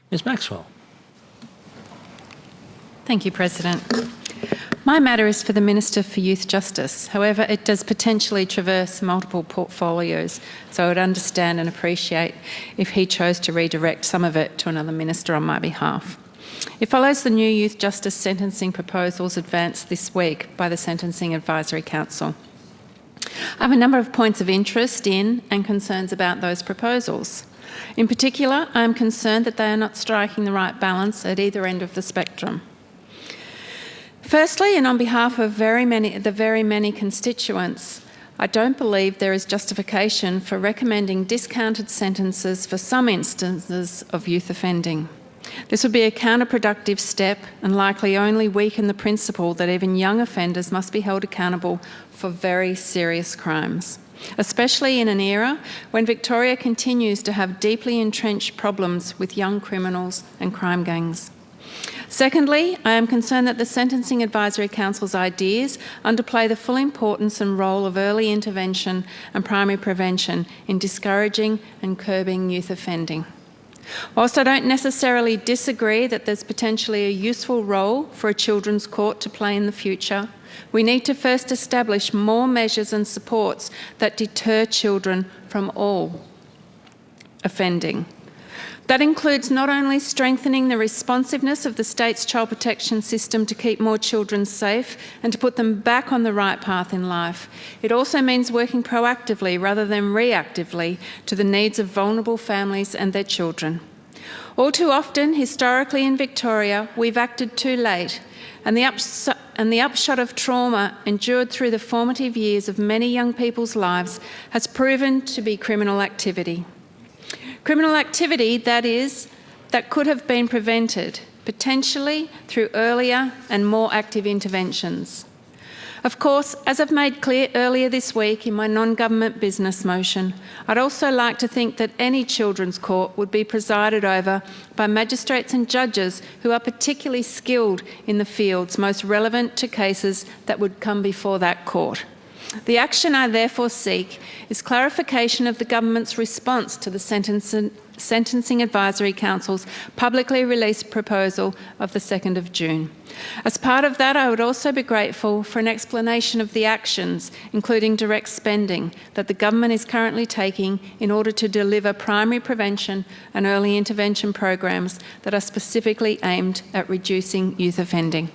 Ms Maxwell. Thank you, President. My matter is for the Minister for Youth Justice. However, it does potentially traverse multiple portfolios, so I would understand and appreciate if he chose to redirect some of it to another minister on my behalf. It follows the new youth justice sentencing proposals advanced this week by the Sentencing Advisory Council. I have a number of points of interest in and concerns about those proposals. In particular, I am concerned that they are not striking the right balance at either end of the spectrum. Firstly, and on behalf of the very many constituents, I don't believe there is justification for recommending discounted sentences for some instances of youth offending. This would be a counterproductive step and likely only weaken the principle that even young offenders must be held accountable for very serious crimes, especially in an era when Victoria continues to have deeply entrenched problems with young criminals and crime gangs. Secondly, I am concerned that the Sentencing Advisory Council's ideas underplay the full importance and role of early intervention and primary prevention in discouraging and curbing youth offending. Whilst I don't necessarily disagree that there's potentially a useful role for a children's court to play in the future, we need to first establish more measures and supports that deter children from all offending. That includes not only strengthening the responsiveness of the state's child protection system to keep more children safe and to put them back on the right path in life, it also means working proactively rather than reactively to the needs of vulnerable families and their children. All too often, historically in Victoria, we've acted too late, and the upshot of trauma endured through the formative years of many young people's lives has proven to be criminal activity. Criminal activity, that could have been prevented, potentially through earlier and more active interventions. Of course, as I've made clear earlier this week in my non-government business motion, I'd also like to think that any children's court would be presided over by magistrates and judges who are particularly skilled in the fields most relevant to cases that would come before that court. The action I therefore seek is clarification of the government's response to the Sentencing Advisory Council's publicly released proposal of the 2nd of June. As part of that, I would also be grateful for an explanation of the actions, including direct spending, that the government is currently taking in order to deliver primary prevention and early intervention programs that are specifically aimed at reducing youth offending.